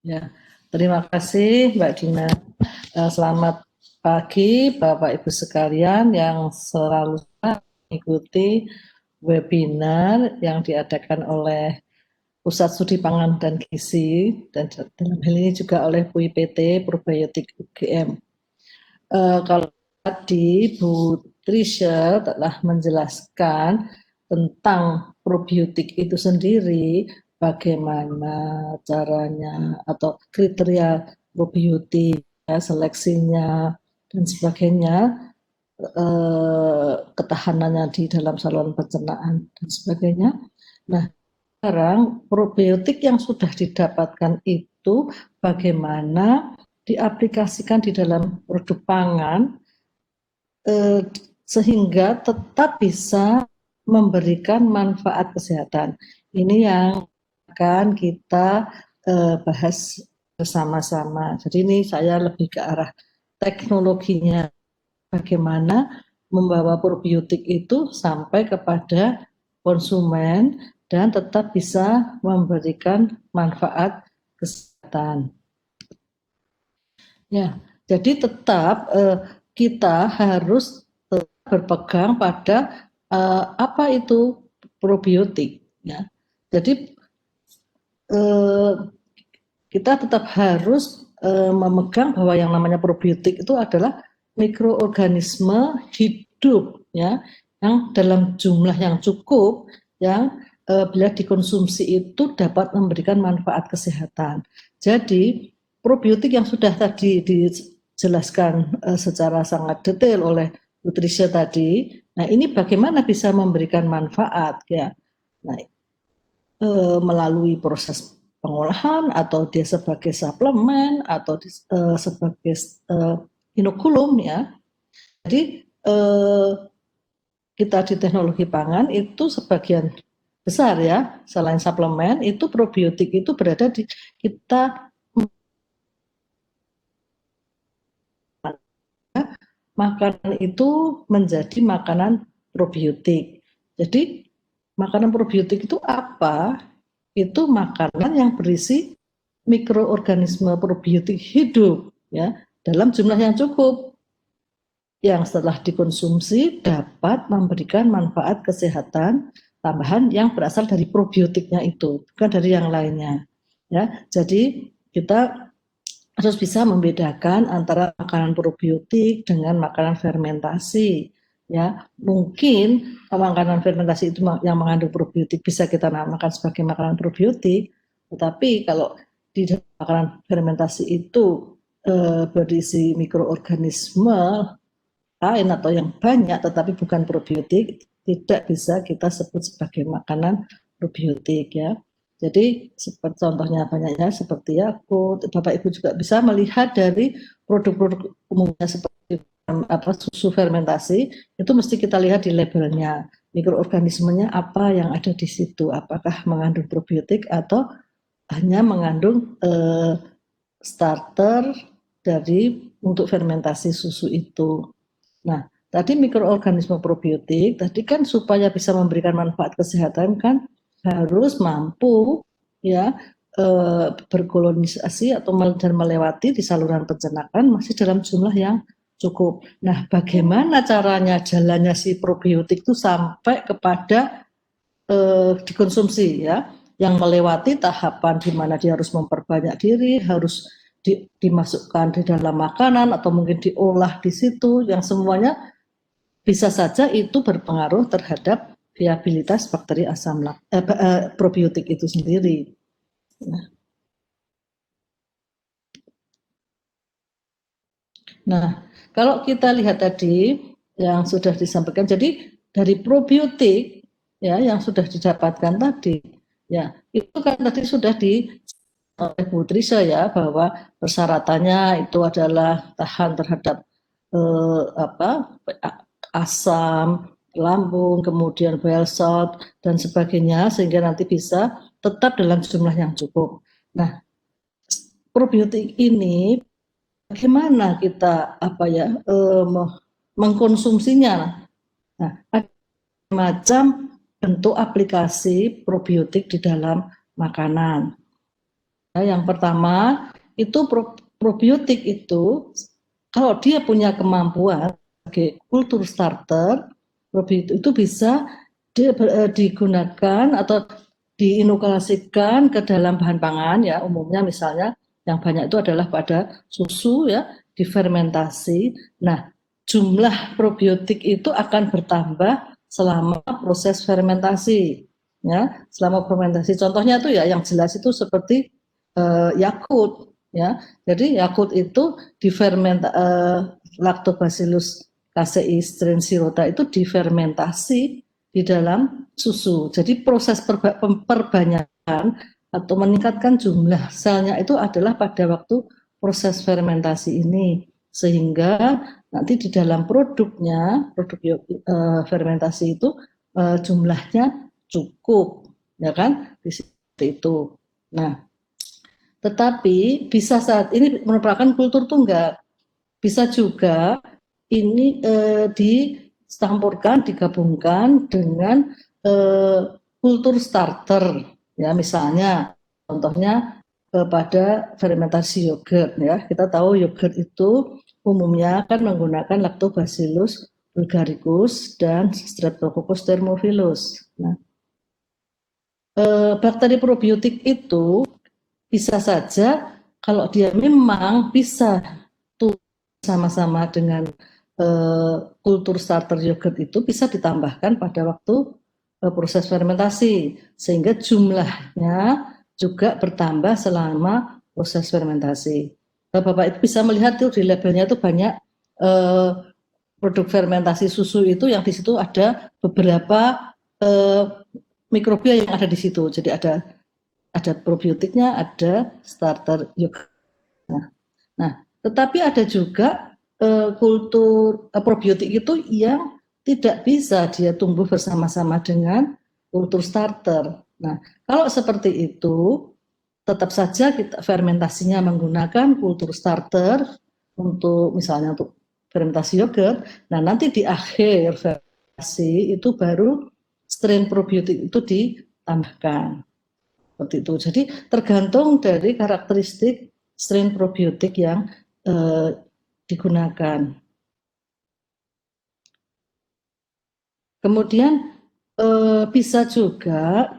Ya, terima kasih Mbak Dina. Selamat pagi Bapak Ibu sekalian yang selalu mengikuti webinar yang diadakan oleh Pusat Studi Pangan dan Gizi dan dalam hal ini juga oleh PUIPT Probiotik UGM. Kalau tadi Bu Trisha telah menjelaskan tentang probiotik itu sendiri, bagaimana caranya atau kriteria probiotik, ya, seleksinya dan sebagainya, ketahanannya di dalam saluran pencernaan dan sebagainya. Nah, sekarang probiotik yang sudah didapatkan itu bagaimana diaplikasikan di dalam produk pangan sehingga tetap bisa memberikan manfaat kesehatan. Ini yang akan kita bahas bersama-sama. Jadi ini saya lebih ke arah teknologinya, bagaimana membawa probiotik itu sampai kepada konsumen dan tetap bisa memberikan manfaat kesehatan. Ya, jadi tetap kita harus berpegang pada apa itu probiotik. Ya, jadi kita tetap harus memegang bahwa yang namanya probiotik itu adalah mikroorganisme hidup, ya, yang dalam jumlah yang cukup, yang bila dikonsumsi itu dapat memberikan manfaat kesehatan. Jadi probiotik yang sudah tadi dijelaskan secara sangat detail oleh Nutrisia tadi, nah ini bagaimana bisa memberikan manfaat, ya. Nah, melalui proses pengolahan atau dia sebagai suplemen atau sebagai inokulum, ya. Jadi kita di teknologi pangan itu sebagian besar, ya, selain suplemen itu probiotik itu berada di kita, makanan itu menjadi makanan probiotik. Jadi makanan probiotik itu apa? Itu makanan yang berisi mikroorganisme probiotik hidup, ya, dalam jumlah yang cukup, yang setelah dikonsumsi dapat memberikan manfaat kesehatan tambahan yang berasal dari probiotiknya itu, bukan dari yang lainnya, ya. Jadi kita harus bisa membedakan antara makanan probiotik dengan makanan fermentasi, ya. Mungkin makanan fermentasi itu yang mengandung probiotik bisa kita namakan sebagai makanan probiotik, tetapi kalau di makanan fermentasi itu berisi mikroorganisme lain atau yang banyak tetapi bukan probiotik, tidak bisa kita sebut sebagai makanan probiotik, ya. Jadi seperti contohnya banyaknya seperti Yakult, Bapak Ibu juga bisa melihat dari produk-produk umumnya seperti susu fermentasi, itu mesti kita lihat di labelnya, mikroorganismenya apa yang ada di situ, apakah mengandung probiotik atau hanya mengandung starter dari untuk fermentasi susu itu. Nah, tadi mikroorganisme probiotik, tadi kan supaya bisa memberikan manfaat kesehatan kan harus mampu, ya, berkolonisasi atau dan melewati di saluran pencernaan masih dalam jumlah yang cukup. Nah, bagaimana caranya jalannya si probiotik itu sampai kepada dikonsumsi, ya, yang melewati tahapan di mana dia harus memperbanyak diri, harus dimasukkan di dalam makanan atau mungkin diolah di situ, yang semuanya bisa saja itu berpengaruh terhadap viabilitas bakteri asam probiotik itu sendiri. Nah, kalau kita lihat tadi yang sudah disampaikan, jadi dari probiotik, ya, yang sudah didapatkan tadi, ya, itu kan tadi sudah oleh Bu Trisha, ya, bahwa persyaratannya itu adalah tahan terhadap asam lambung, kemudian bile salt dan sebagainya, sehingga nanti bisa tetap dalam jumlah yang cukup. Nah, probiotik ini bagaimana kita mengkonsumsinya? Nah, ada macam bentuk aplikasi probiotik di dalam makanan. Yang pertama itu probiotik itu kalau dia punya kemampuan sebagai kultur starter, probiotik itu bisa digunakan atau diinokulasikan ke dalam bahan pangan ya, umumnya misalnya yang banyak itu adalah pada susu ya, difermentasi. Nah, jumlah probiotik itu akan bertambah selama proses fermentasi ya, selama fermentasi. Contohnya itu ya yang jelas itu seperti Yakult ya. Jadi Yakult itu Lactobacillus casei strain sirota itu difermentasi di dalam susu. Jadi proses perbanyakan atau meningkatkan jumlah selnya itu adalah pada waktu proses fermentasi ini, sehingga nanti di dalam produknya, produk fermentasi itu jumlahnya cukup, ya kan? Di situ itu. Nah, tetapi bisa saat ini merupakan kultur tunggal. Bisa juga ini dicampurkan, digabungkan dengan kultur starter. Ya, misalnya, contohnya pada fermentasi yogurt. Ya, kita tahu yogurt itu umumnya kan menggunakan Lactobacillus bulgaricus dan Streptococcus thermophilus. Nah, bakteri probiotik itu bisa saja kalau dia memang bisa tuh sama-sama dengan kultur starter yogurt itu bisa ditambahkan pada waktu proses fermentasi sehingga jumlahnya juga bertambah selama proses fermentasi. Bapak itu bisa melihat tuh di labelnya itu banyak produk fermentasi susu itu yang di situ ada beberapa mikrobia yang ada di situ. Jadi ada probiotiknya, ada starter yogurt. Nah, tetapi ada juga kultur probiotik itu yang tidak bisa dia tumbuh bersama-sama dengan kultur starter. Nah, kalau seperti itu, tetap saja kita fermentasinya menggunakan kultur starter untuk misalnya untuk fermentasi yogurt. Nah, nanti di akhir fermentasi itu baru strain probiotik itu ditambahkan. Seperti itu. Jadi tergantung dari karakteristik strain probiotik yang digunakan. Kemudian bisa juga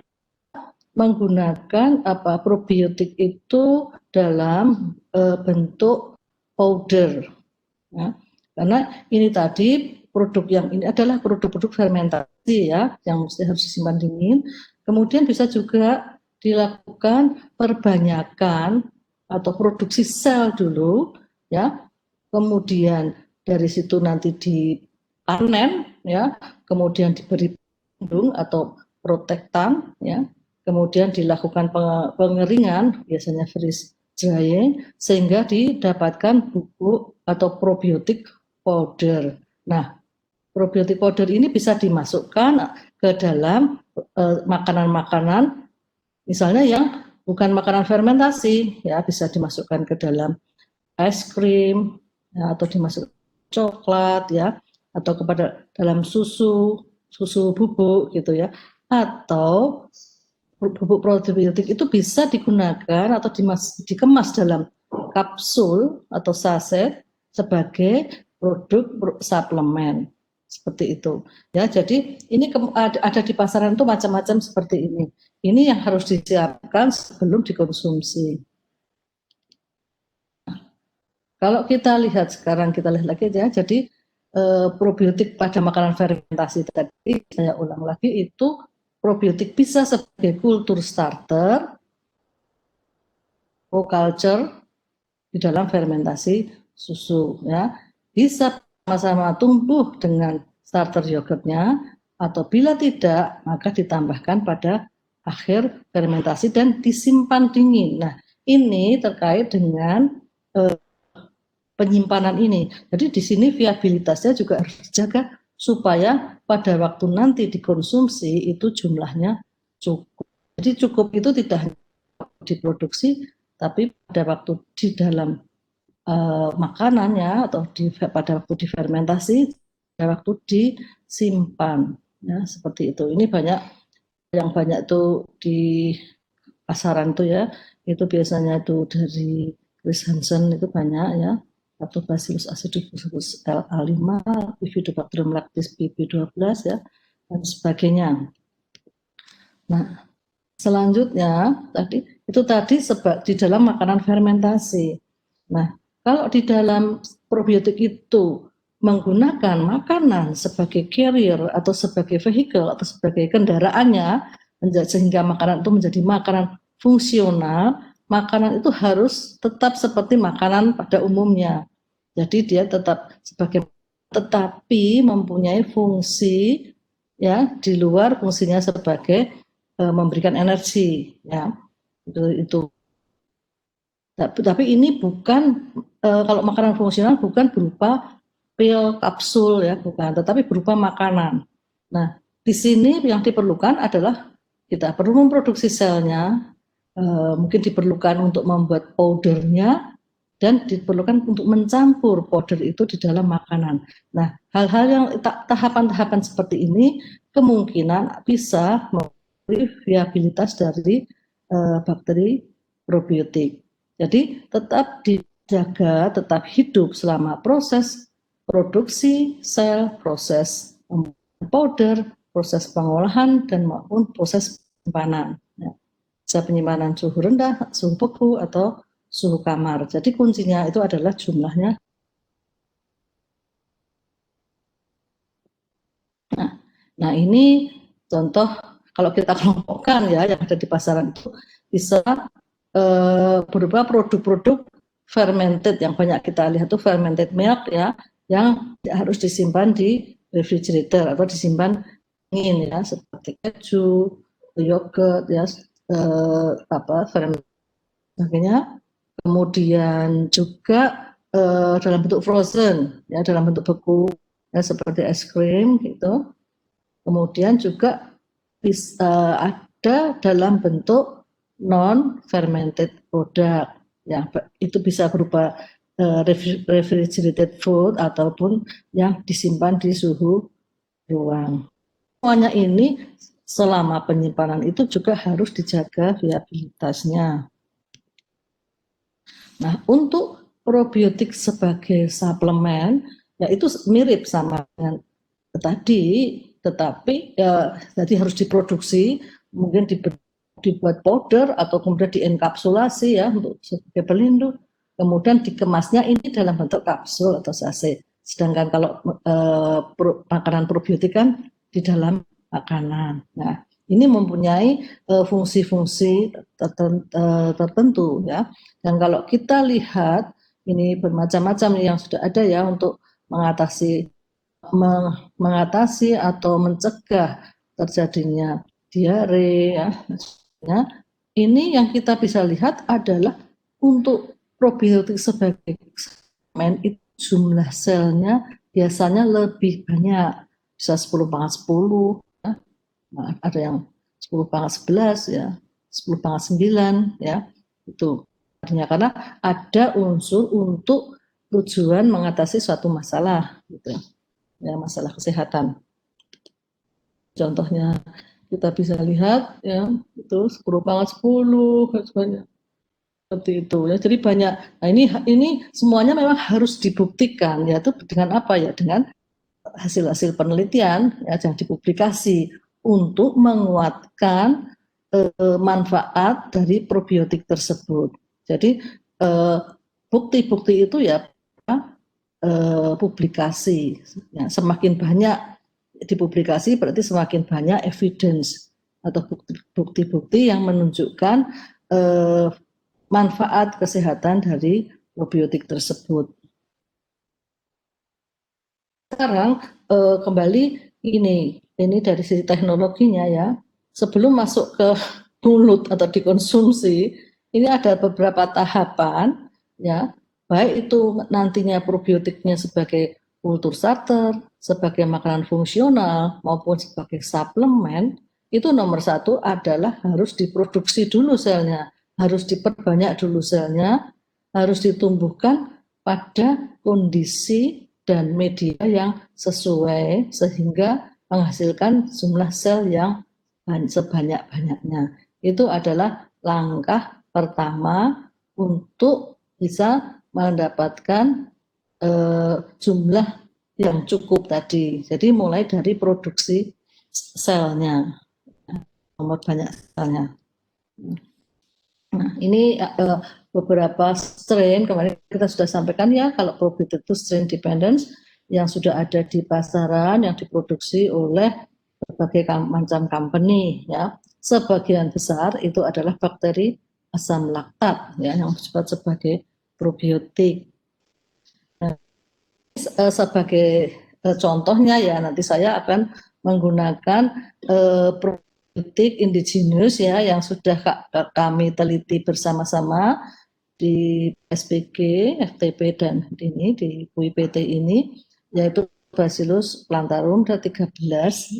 menggunakan probiotik itu dalam bentuk powder. Ya. Karena ini tadi produk yang ini adalah produk-produk fermentasi ya, yang mesti harus disimpan dingin. Kemudian bisa juga dilakukan perbanyakan atau produksi sel dulu ya, kemudian dari situ nanti dipanen ya, kemudian diberi pelindung atau protektan ya, kemudian dilakukan pengeringan biasanya freeze drying sehingga didapatkan bubuk atau probiotik powder. Nah, probiotik powder ini bisa dimasukkan ke dalam makanan-makanan misalnya yang bukan makanan fermentasi ya, bisa dimasukkan ke dalam es krim ya, atau dimasukkan coklat ya, atau kepada dalam susu bubuk gitu ya, atau bubuk probiotik itu bisa digunakan atau dikemas dalam kapsul atau saset sebagai produk suplemen seperti itu ya. Jadi ini ada di pasaran itu macam-macam seperti ini. Ini yang harus disiapkan sebelum dikonsumsi. Kalau kita lihat sekarang, kita lihat lagi ya, jadi probiotik pada makanan fermentasi tadi, saya ulang lagi, itu probiotik bisa sebagai kultur starter, co-culture di dalam fermentasi susu ya. Bisa sama-sama tumbuh dengan starter yogurtnya, atau bila tidak, maka ditambahkan pada akhir fermentasi dan disimpan dingin. Nah, ini terkait dengan penyimpanan ini. Jadi di sini viabilitasnya juga harus dijaga supaya pada waktu nanti dikonsumsi itu jumlahnya cukup. Jadi cukup itu tidak hanya diproduksi, tapi pada waktu di dalam makanannya atau pada waktu difermentasi, pada waktu disimpan, ya seperti itu. Ini banyak yang banyak tuh pasaran itu ya, itu biasanya itu dari Chris Hansen itu banyak ya, Lactobacillus acidophilus LA5, Bifidobacterium lactis BB12 ya, dan sebagainya. Nah, selanjutnya tadi di dalam makanan fermentasi. Nah, kalau di dalam probiotik itu menggunakan makanan sebagai carrier atau sebagai vehicle atau sebagai kendaraannya, sehingga makanan itu menjadi makanan fungsional, makanan itu harus tetap seperti makanan pada umumnya. Jadi dia tetap tetapi mempunyai fungsi ya di luar fungsinya sebagai memberikan energi ya itu. Tapi ini bukan kalau makanan fungsional bukan berupa pil kapsul ya, bukan, tetapi berupa makanan. Nah, di sini yang diperlukan adalah kita perlu memproduksi selnya, mungkin diperlukan untuk membuat powdernya, dan diperlukan untuk mencampur powder itu di dalam makanan. Nah, hal-hal yang tahapan-tahapan seperti ini kemungkinan bisa memberi viabilitas dari bakteri probiotik. Jadi tetap dijaga, tetap hidup selama proses produksi sel, proses powder, proses pengolahan, dan maupun proses penyimpanan. Ya. Bisa penyimpanan suhu rendah, suhu beku, atau suhu kamar. Jadi kuncinya itu adalah jumlahnya. Nah ini contoh kalau kita kelompokkan ya yang ada di pasaran itu bisa berupa produk-produk fermented yang banyak kita lihat itu fermented milk ya yang harus disimpan di refrigerator atau disimpan dingin ya seperti keju, yogurt ya fermented sebagainya. Kemudian juga dalam bentuk frozen ya dalam bentuk beku ya seperti es krim gitu. Kemudian juga bisa ada dalam bentuk non fermented product ya itu bisa berupa refrigerated food ataupun yang disimpan di suhu ruang. Semuanya ini selama penyimpanan itu juga harus dijaga viabilitasnya. Nah, untuk probiotik sebagai suplemen ya itu mirip sama dengan tadi, tetapi ya tadi harus diproduksi, mungkin dibuat powder atau kemudian dienkapsulasi ya untuk sebagai pelindung, kemudian dikemasnya ini dalam bentuk kapsul atau sachet. Sedangkan kalau makanan probiotik kan di dalam makanan. Nah, ini mempunyai fungsi-fungsi tertentu ya. Dan kalau kita lihat ini bermacam-macam yang sudah ada ya untuk mengatasi atau mencegah terjadinya diare ya. Ini yang kita bisa lihat adalah untuk probiotik sebagai suplemen itu jumlah selnya biasanya lebih banyak, bisa 10/10 ya. Nah, ada yang 10/11 ya, 10/9 ya, itu artinya karena ada unsur untuk tujuan mengatasi suatu masalah gitu ya, masalah kesehatan. Contohnya kita bisa lihat ya itu 10/10 seperti itu ya. Jadi banyak. Nah ini semuanya memang harus dibuktikan ya itu dengan apa ya, dengan hasil-hasil penelitian ya yang dipublikasi untuk menguatkan manfaat dari probiotik tersebut. Jadi bukti-bukti itu ya publikasi ya, semakin banyak dipublikasi berarti semakin banyak evidence atau bukti-bukti yang menunjukkan manfaat kesehatan dari probiotik tersebut. Sekarang kembali ini dari sisi teknologinya ya, sebelum masuk ke mulut atau dikonsumsi, ini ada beberapa tahapan ya, baik itu nantinya probiotiknya sebagai kultur starter, sebagai makanan fungsional maupun sebagai suplemen, itu nomor satu adalah harus diproduksi dulu selnya, harus diperbanyak dulu selnya, harus ditumbuhkan pada kondisi dan media yang sesuai sehingga menghasilkan jumlah sel yang sebanyak-banyaknya. Itu adalah langkah pertama untuk bisa mendapatkan jumlah yang cukup tadi. Jadi mulai dari produksi selnya, nomor banyak selnya. Nah, ini beberapa strain kemarin kita sudah sampaikan ya, kalau probiotik itu strain dependence yang sudah ada di pasaran, yang diproduksi oleh berbagai macam company ya. Sebagian besar itu adalah bakteri asam laktat ya, yang disebut sebagai probiotik. Nah, sebagai contohnya ya, nanti saya akan menggunakan probiotik indigenous ya, yang sudah kami teliti bersama-sama di SPG, FTP dan ini di UIPT ini, yaitu Bacillus plantarum D13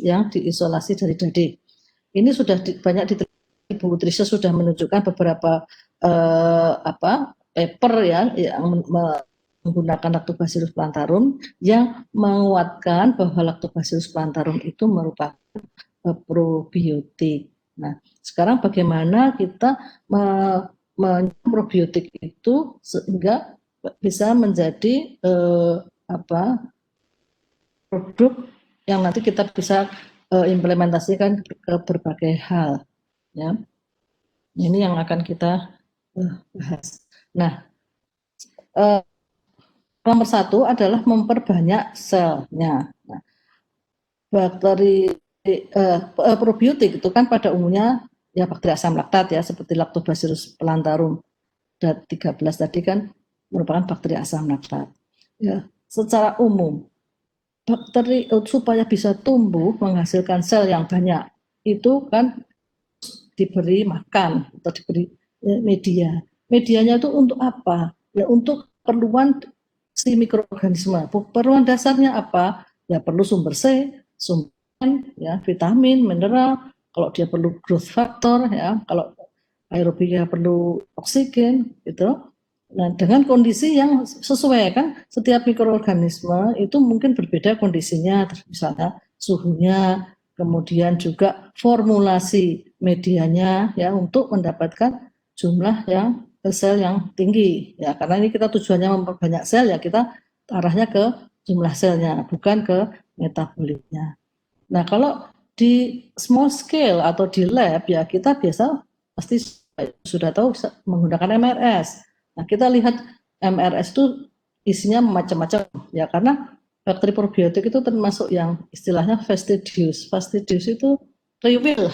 yang diisolasi dari dadi. Ini sudah banyak diteliti, Bu Trisha sudah menunjukkan beberapa paper ya yang menggunakan Lactobacillus plantarum yang menguatkan bahwa Lactobacillus plantarum itu merupakan probiotik. Nah, sekarang bagaimana kita probiotik itu sehingga bisa menjadi produk yang nanti kita bisa implementasikan ke berbagai hal ya. Ini yang akan kita bahas. Nah, nomor satu adalah memperbanyak selnya. Nah, bakteri probiotik itu kan pada umumnya ya bakteri asam laktat ya, seperti Lactobacillus plantarum D13 tadi kan merupakan bakteri asam laktat. Ya, secara umum bakteri supaya bisa tumbuh menghasilkan sel yang banyak itu kan diberi makan atau diberi media. Medianya itu untuk apa? Ya untuk keperluan si mikroorganisme. Keperluan dasarnya apa? Ya perlu sumber C, sumber N, ya vitamin, mineral. Kalau dia perlu growth factor, ya kalau aerobiknya perlu oksigen, gitu. Nah, dengan kondisi yang sesuai kan, setiap mikroorganisme itu mungkin berbeda kondisinya, misalnya suhunya, kemudian juga formulasi medianya ya untuk mendapatkan jumlah yang sel yang tinggi ya, karena ini kita tujuannya memperbanyak sel ya, kita arahnya ke jumlah selnya bukan ke metabolitnya. Nah, kalau di small scale atau di lab ya kita biasa pasti sudah tahu menggunakan MRS. Nah, kita lihat MRS itu isinya macam-macam ya, karena bakteri probiotik itu termasuk yang istilahnya fastidious. Fastidious itu riwil,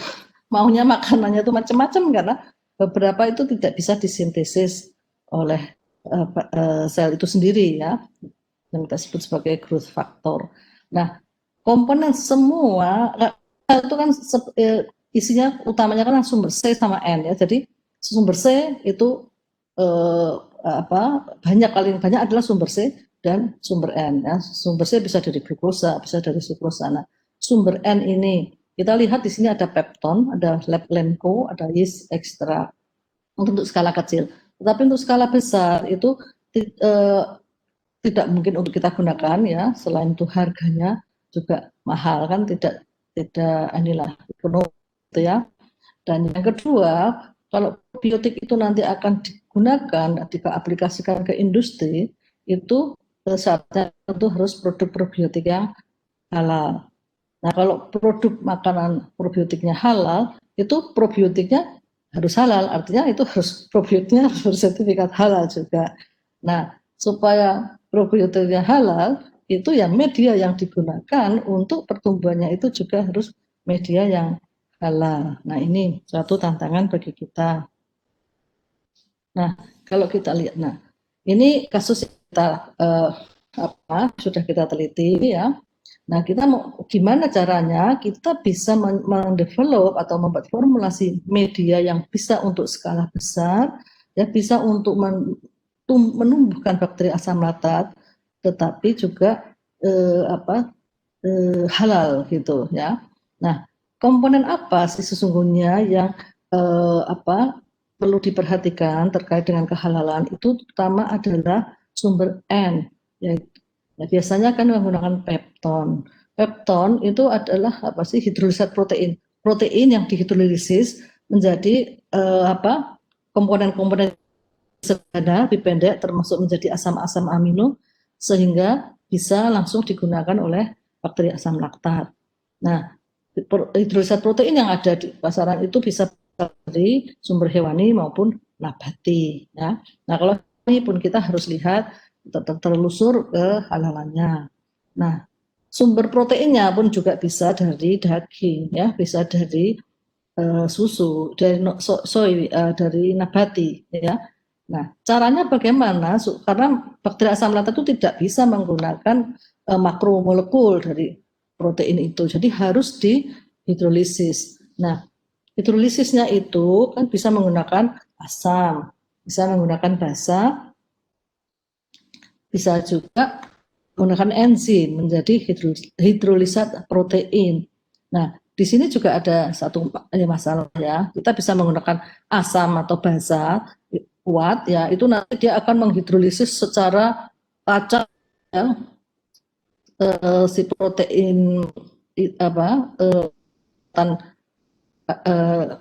maunya makanannya itu macam-macam karena beberapa itu tidak bisa disintesis oleh sel itu sendiri ya, yang kita sebut sebagai growth factor. Nah, komponen semua itu kan isinya utamanya kan sumber C sama N ya. Jadi sumber C itu banyak, paling banyak adalah sumber C dan sumber N ya. Sumber C bisa dari glukosa, bisa dari sukrosa. Nah, sumber N ini kita lihat di sini ada pepton, ada lemko, ada yeast extract untuk skala kecil. Tetapi untuk skala besar itu tidak mungkin untuk kita gunakan ya, selain itu harganya juga mahal kan, tidak inilah ekonomi gitu ya. Dan yang kedua, kalau biotik itu nanti akan digunakan, diaplikasikan ke industri, itu syaratnya tentu harus produk probiotik yang halal. Nah, kalau produk makanan probiotiknya halal, itu probiotiknya harus halal, artinya itu harus probiotiknya harus bersertifikat halal juga. Nah, supaya probiotiknya halal, itu ya media yang digunakan untuk pertumbuhannya itu juga harus media yang halal. Nah, ini suatu tantangan bagi kita. Nah, kalau kita lihat, nah ini kasus kita sudah kita teliti ya. Nah, kita mau gimana caranya kita bisa mendevelop atau membuat formulasi media yang bisa untuk skala besar, ya bisa untuk menumbuhkan bakteri asam laktat, tetapi juga halal gitu ya. Nah, komponen apa sih sesungguhnya yang perlu diperhatikan terkait dengan kehalalan? Itu pertama adalah sumber N, yaitu nah, biasanya kan menggunakan pepton. Pepton itu adalah hidrolisat protein. Protein yang dihidrolisis menjadi komponen-komponen sederhana, lebih pendek, termasuk menjadi asam-asam amino, sehingga bisa langsung digunakan oleh bakteri asam laktat. Nah, hidrolisat protein yang ada di pasaran itu bisa dari sumber hewani maupun nabati. Ya. Nah, kalau ini pun kita harus lihat tertelusur ke halalannya. Nah, sumber proteinnya pun juga bisa dari daging, ya, bisa dari susu, dari soy, dari nabati, ya. Nah, caranya bagaimana? Karena bakteri asam laktat itu tidak bisa menggunakan makromolekul dari protein itu, jadi harus dihidrolisis. Nah, hidrolisisnya itu kan bisa menggunakan asam, bisa menggunakan basa, bisa juga menggunakan enzim menjadi hidrolisat protein. Nah, di sini juga ada satu masalah ya. Kita bisa menggunakan asam atau basa kuat ya, itu nanti dia akan menghidrolisis secara acak ya, si protein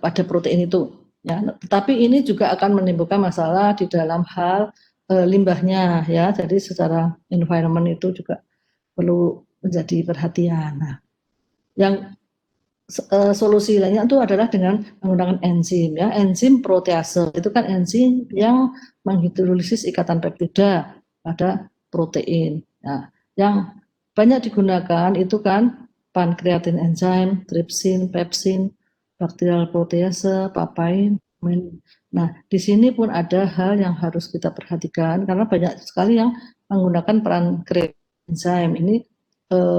pada protein itu ya. Tetapi ini juga akan menimbulkan masalah di dalam hal limbahnya ya. Jadi secara environment itu juga perlu menjadi perhatian. Nah, yang solusi lainnya itu adalah dengan menggunakan enzim ya. Enzim protease itu kan enzim yang menghidrolisis ikatan peptida pada protein. Nah, yang banyak digunakan itu kan pankreatin enzim, tripsin, pepsin, bakterial protease, papain. Nah, di sini pun ada hal yang harus kita perhatikan karena banyak sekali yang menggunakan pankreatin enzim ini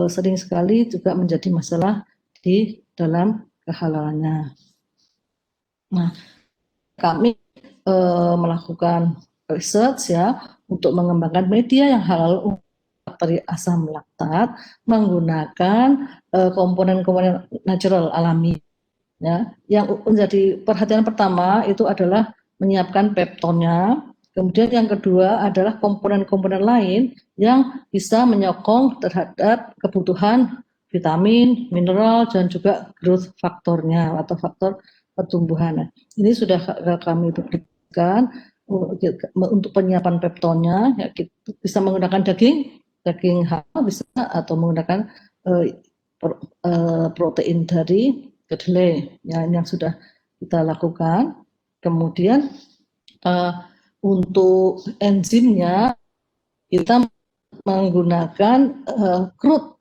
sering sekali juga menjadi masalah di dalam kehalalannya. Nah, kami melakukan research ya untuk mengembangkan media yang halal bakteri asam laktat menggunakan komponen-komponen natural alami. Ya, yang menjadi perhatian pertama itu adalah menyiapkan peptonnya. Kemudian yang kedua adalah komponen-komponen lain yang bisa menyokong terhadap kebutuhan vitamin, mineral, dan juga growth faktornya atau faktor pertumbuhan. Ini sudah kami berikan untuk penyiapan peptonnya. Ya, kita bisa menggunakan daging halal bisa atau menggunakan protein dari kedelai ya, yang sudah kita lakukan. Kemudian untuk enzimnya kita menggunakan crude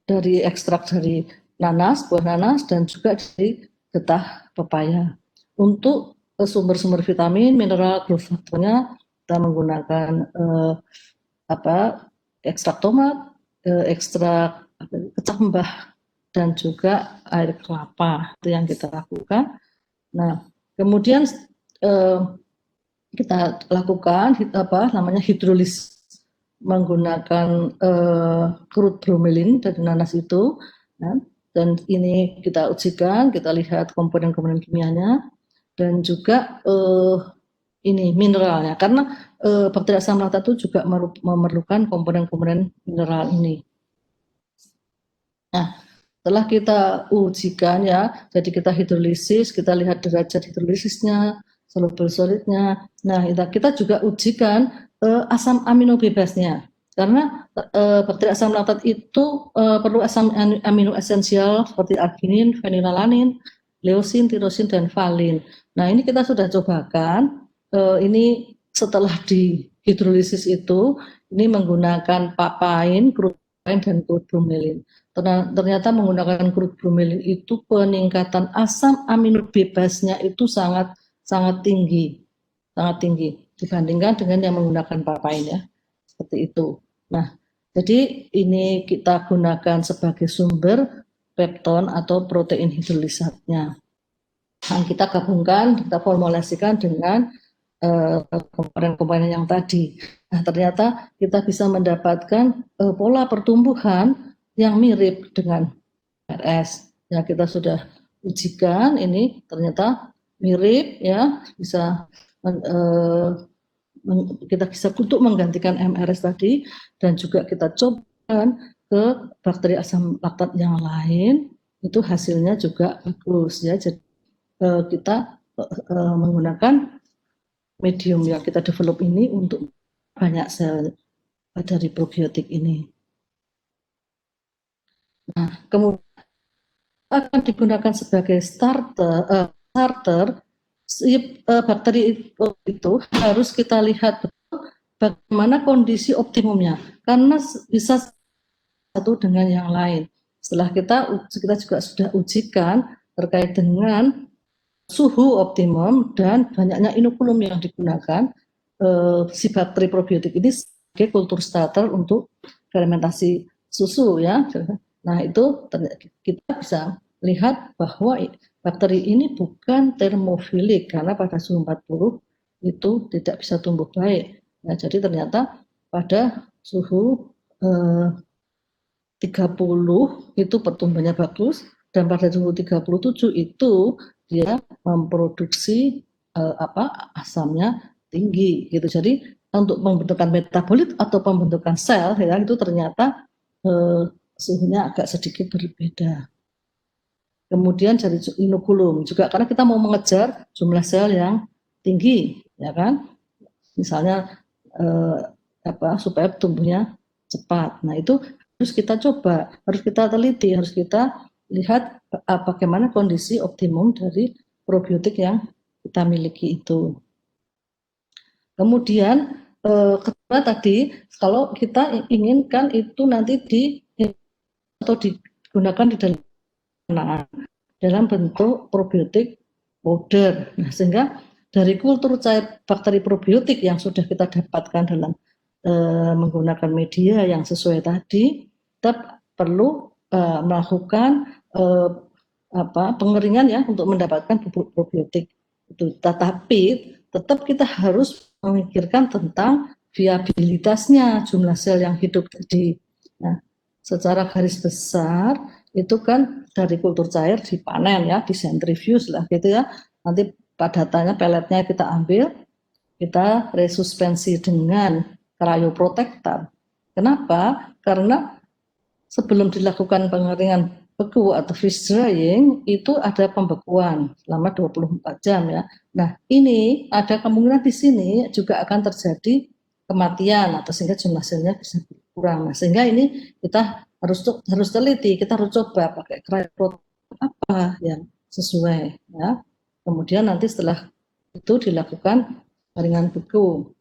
dari ekstrak dari nanas, buah nanas, dan juga dari getah pepaya. Untuk sumber-sumber vitamin, mineral, growth factornya kita menggunakan ekstrak tomat, ekstrak kecambah, dan juga air kelapa. Itu yang kita lakukan. Nah, kemudian kita lakukan hidrolis menggunakan crude bromelain dari nanas itu. Nah, dan ini kita ujikan, kita lihat komponen-komponen kimianya dan juga ini mineralnya, karena bakteri asam laktat itu juga memerlukan komponen-komponen mineral ini. Nah, setelah kita ujikan ya, jadi kita hidrolisis, kita lihat derajat hidrolisisnya, soluble solidnya. Nah, kita juga ujikan asam amino bebasnya, karena bakteri asam laktat itu perlu asam amino esensial seperti arginin, fenilalanin, leusin, tirosin, dan valin. Nah, ini kita sudah cobakan. Ini setelah dihidrolisis itu, ini menggunakan papain, crude dan crude bromelain. Ternyata menggunakan crude bromelain itu peningkatan asam amino bebasnya itu sangat tinggi dibandingkan dengan yang menggunakan papain ya, seperti itu. Nah, jadi ini kita gunakan sebagai sumber pepton atau protein hidrolisatnya. Nah, kita gabungkan, kita formulasikan dengan komponen-komponen yang tadi. Nah, ternyata kita bisa mendapatkan pola pertumbuhan yang mirip dengan RS. Ya, kita sudah ujikan ini ternyata mirip ya, bisa kita bisa untuk menggantikan MRS tadi, dan juga kita coba ke bakteri asam laktat yang lain, itu hasilnya juga bagus ya. Jadi kita menggunakan medium yang kita develop ini untuk banyak sel dari probiotik ini. Nah, kemudian akan digunakan sebagai starter si bakteri itu harus kita lihat betul bagaimana kondisi optimumnya, karena bisa satu dengan yang lain. Setelah kita juga sudah ujikan terkait dengan suhu optimum dan banyaknya inokulum yang digunakan, si bakteri probiotik ini sebagai kultur starter untuk fermentasi susu ya. Nah itu kita bisa lihat bahwa bakteri ini bukan termofilik karena pada suhu 40 itu tidak bisa tumbuh baik. Nah, jadi ternyata pada suhu 30 itu pertumbuhannya bagus, dan pada suhu 37 itu dia memproduksi asamnya tinggi gitu. Jadi untuk pembentukan metabolit atau pembentukan sel ya itu ternyata suhunya agak sedikit berbeda. Kemudian dari inokulum juga karena kita mau mengejar jumlah sel yang tinggi ya kan. Misalnya supaya tumbuhnya cepat. Nah, itu harus kita coba, harus kita teliti, harus kita lihat bagaimana kondisi optimum dari probiotik yang kita miliki itu. Kemudian kedua tadi, kalau kita inginkan itu nanti atau digunakan di dalam bentuk probiotik powder. Nah, sehingga dari kultur cair bakteri probiotik yang sudah kita dapatkan dalam menggunakan media yang sesuai tadi, kita perlu melakukan pengeringan ya untuk mendapatkan bubuk probiotik itu. Tetapi tetap kita harus memikirkan tentang viabilitasnya jumlah sel yang hidup tadi. Nah, secara garis besar itu kan dari kultur cair dipanen ya, disentrifuge lah gitu ya. Nanti padatannya peletnya kita ambil, kita resuspensi dengan cryoprotectant. Kenapa? Karena sebelum dilakukan pengeringan beku atau freeze drying itu ada pembekuan selama 24 jam ya. Nah, ini ada kemungkinan di sini juga akan terjadi kematian atau sehingga jumlah selnya bisa berkurang. Nah, sehingga ini kita harus teliti, kita harus coba pakai cryoprotectant apa yang sesuai ya. Kemudian nanti setelah itu dilakukan pengeringan beku.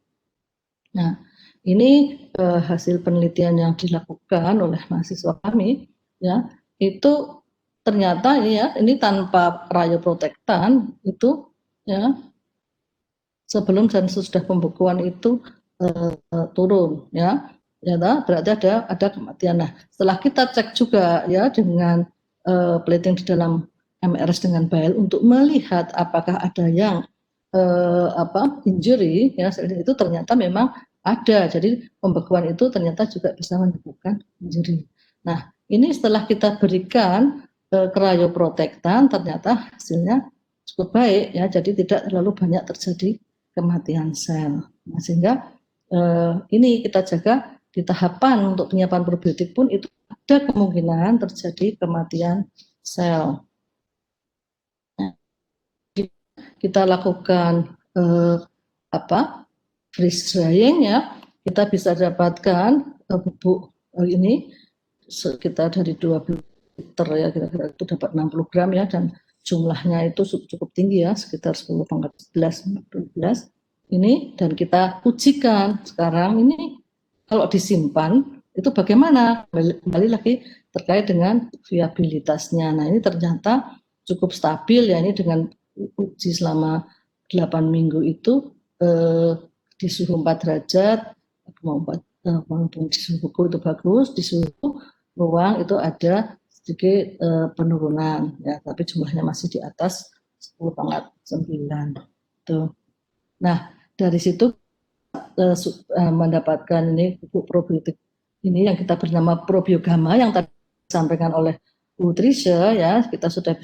Nah, ini hasil penelitian yang dilakukan oleh mahasiswa kami ya, itu ternyata ya ini tanpa cryoprotectant itu ya sebelum dan sesudah pembekuan itu turun ya. Ya, berarti ada kematian. Nah, setelah kita cek juga ya dengan plating di dalam MRS dengan bile untuk melihat apakah ada yang injury ya, itu ternyata memang ada. Jadi pembekuan itu ternyata juga bisa menyebabkan injury. Nah, ini setelah kita berikan cryoprotectant ternyata hasilnya cukup baik ya, jadi tidak terlalu banyak terjadi kematian sel. Nah, sehingga ini kita jaga di tahapan untuk penyiapan probiotik pun itu ada kemungkinan terjadi kematian sel. Nah, kita lakukan freeze drying ya, kita bisa dapatkan bubuk ini sekitar dari 12 liter ya, kira-kira itu dapat 60 gram ya, dan jumlahnya itu cukup tinggi ya, sekitar 10⁻11 ini, dan kita ujikan sekarang ini kalau disimpan itu bagaimana, kembali lagi terkait dengan viabilitasnya. Nah, ini ternyata cukup stabil ya, ini dengan uji selama 8 minggu itu di suhu 4 derajat, di suhu beku itu bagus, di suhu ruang itu ada sedikit penurunan ya, tapi jumlahnya masih di atas 10,9 tuh. Nah, dari situ mendapatkan ini pupuk probiotik ini yang kita bernama Probiogama yang tadi disampaikan oleh Bu Trisha ya, kita sudah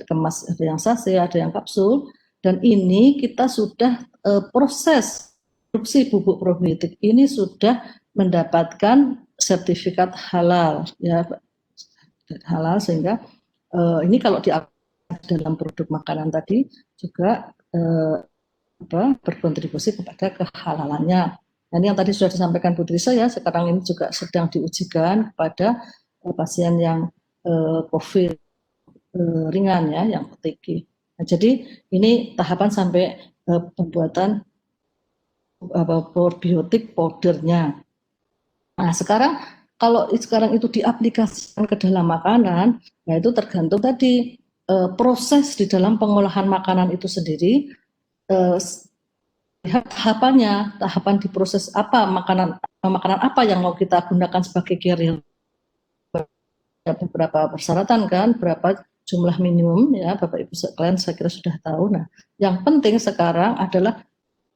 kemas, ada yang sachet, ada yang kapsul, dan ini kita sudah proses produksi pupuk probiotik ini sudah mendapatkan sertifikat halal ya, halal, sehingga ini kalau di dalam produk makanan tadi juga berkontribusi kepada kehalalannya. Nah, ini yang tadi sudah disampaikan Bu Trisa ya, sekarang ini juga sedang diujikan kepada pasien yang COVID ringan ya, yang OTG. Nah, jadi ini tahapan sampai pembuatan probiotik powdernya. Nah, kalau sekarang itu diaplikasikan ke dalam makanan, nah itu tergantung tadi proses di dalam pengolahan makanan itu sendiri, lihat tahapan di proses apa, makanan apa yang mau kita gunakan sebagai carrier. Ada beberapa persyaratan kan, berapa jumlah minimum ya, Bapak Ibu sekalian saya kira sudah tahu. Nah, yang penting sekarang adalah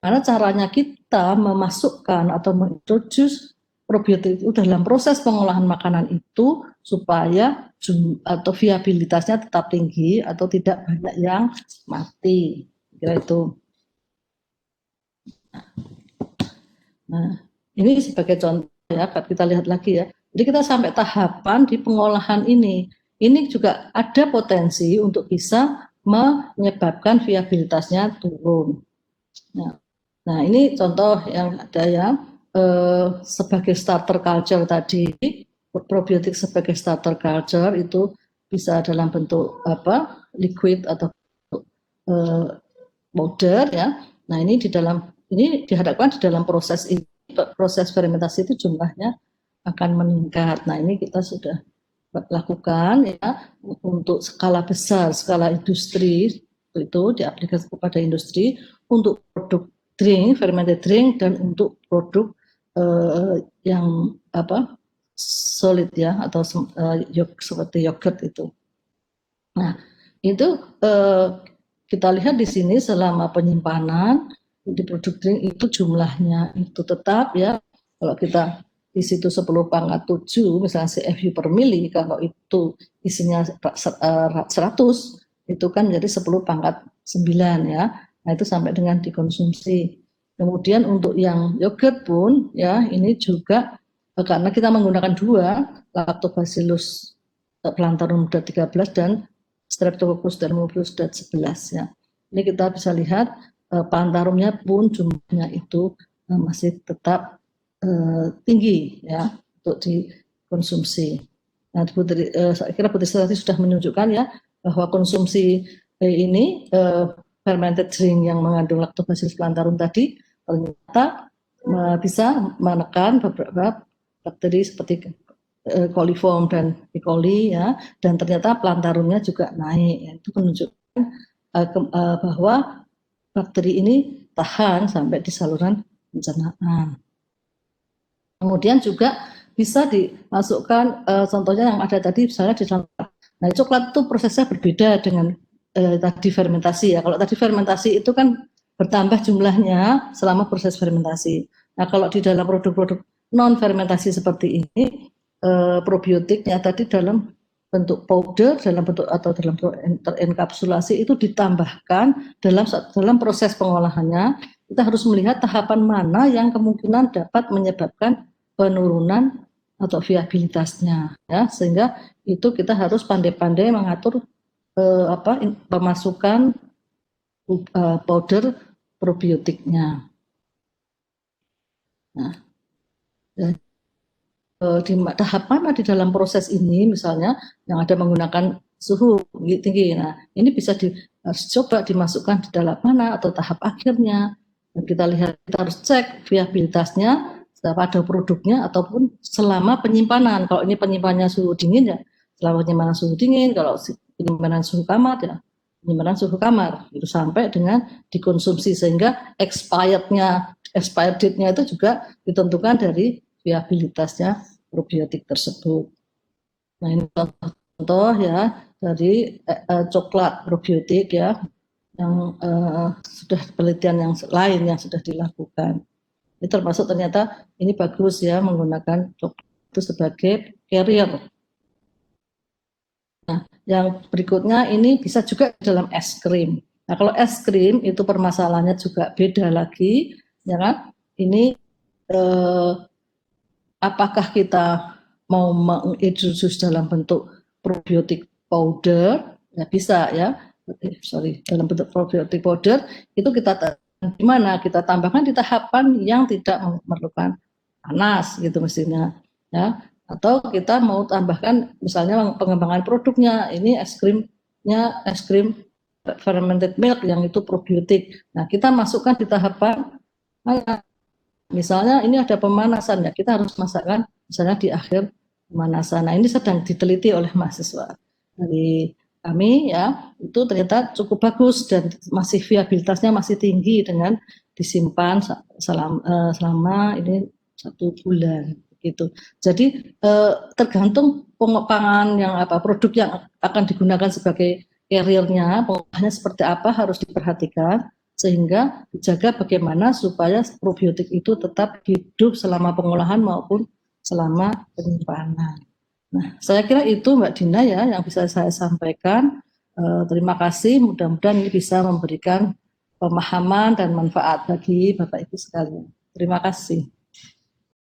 karena caranya kita memasukkan atau mengintroduce probiotik itu dalam proses pengolahan makanan itu supaya atau viabilitasnya tetap tinggi atau tidak banyak yang mati. Kira itu. Nah, ini sebagai contoh ya, kita lihat lagi ya. Jadi kita sampai tahapan di pengolahan ini. Ini juga ada potensi untuk bisa menyebabkan viabilitasnya turun. Nah, ini contoh yang ada ya, sebagai starter culture tadi, probiotik sebagai starter culture itu bisa dalam bentuk liquid atau powder ya. Nah, ini diharapkan di dalam proses fermentasi itu jumlahnya akan meningkat. Nah, ini kita sudah lakukan ya untuk skala besar, skala industri itu diaplikasikan kepada industri untuk produk drink, fermented drink, dan untuk produk yang solid ya atau seperti yogurt itu. Nah, itu kita lihat di sini selama penyimpanan di produk drink itu jumlahnya itu tetap ya. Kalau kita di situ 10⁻⁷ misalnya CFU per mili, kalau itu isinya 100 itu kan menjadi 10⁻⁹ ya. Nah, itu sampai dengan dikonsumsi. Kemudian untuk yang yogurt pun ya ini juga karena kita menggunakan 2, Lactobacillus plantarum dat 13 dan Streptococcus dermophilus dat 11 ya. Ini kita bisa lihat plantarumnya pun jumlahnya itu masih tetap tinggi ya untuk dikonsumsi. Nah, saya kira Bu Trisa tadi sudah menunjukkan ya bahwa konsumsi ini fermented drink yang mengandung Lactobacillus plantarum tadi ternyata bisa menekan beberapa bakteri seperti coliform dan E. coli ya, dan ternyata plantarumnya juga naik. Ya. Itu menunjukkan bahwa bakteri ini tahan sampai di saluran pencernaan. Kemudian juga bisa dimasukkan contohnya yang ada tadi misalnya di coklat. Nah, coklat itu prosesnya berbeda dengan tadi fermentasi ya. Kalau tadi fermentasi itu kan bertambah jumlahnya selama proses fermentasi. Nah, kalau di dalam produk-produk non fermentasi seperti ini probiotiknya tadi dalam bentuk powder, dalam bentuk atau dalam terenkapsulasi itu ditambahkan dalam proses pengolahannya. Kita harus melihat tahapan mana yang kemungkinan dapat menyebabkan penurunan atau viabilitasnya ya, sehingga itu kita harus pandai-pandai mengatur pemasukan powder probiotiknya. Nah, di tahap mana di dalam proses ini misalnya yang ada menggunakan suhu tinggi. Nah, ini bisa coba dimasukkan di dalam mana atau tahap akhirnya. Dan kita lihat, kita harus cek viabilitasnya pada produknya ataupun selama penyimpanan. Kalau ini penyimpanannya suhu dingin ya, selama penyimpanan suhu dingin. Kalau penyimpanan suhu kamar ya, penyimpanan suhu kamar itu sampai dengan dikonsumsi, sehingga expired date-nya itu juga ditentukan dari viabilitasnya probiotik tersebut. Nah, ini contoh ya dari coklat probiotik ya yang sudah penelitian yang lain yang sudah dilakukan. Ini termasuk ternyata ini bagus ya menggunakan coklat itu sebagai carrier. Nah, yang berikutnya ini bisa juga dalam es krim. Nah, kalau es krim itu permasalahannya juga beda lagi, ya kan? Ini apakah kita mau mengintroduce dalam bentuk probiotik powder Ya bisa ya. Dalam bentuk probiotik powder itu kita gimana? Kita tambahkan di tahapan yang tidak memerlukan panas gitu mestinya ya. Atau kita mau tambahkan misalnya pengembangan produknya, ini es krim fermented milk yang itu probiotik. Nah, kita masukkan di tahapan misalnya ini ada pemanasan ya, kita harus masukkan misalnya di akhir pemanasan. Nah, ini sedang diteliti oleh mahasiswa dari kami ya, itu ternyata cukup bagus dan masih viabilitasnya masih tinggi dengan disimpan selama ini 1 bulan gitu. Jadi tergantung pengembangan yang produk yang akan digunakan sebagai carrier-nya, pengolahannya seperti apa harus diperhatikan sehingga dijaga bagaimana supaya probiotik itu tetap hidup selama pengolahan maupun selama penyimpanan. Nah, saya kira itu Mbak Dina ya yang bisa saya sampaikan. Terima kasih, mudah-mudahan ini bisa memberikan pemahaman dan manfaat bagi Bapak Ibu sekalian. Terima kasih.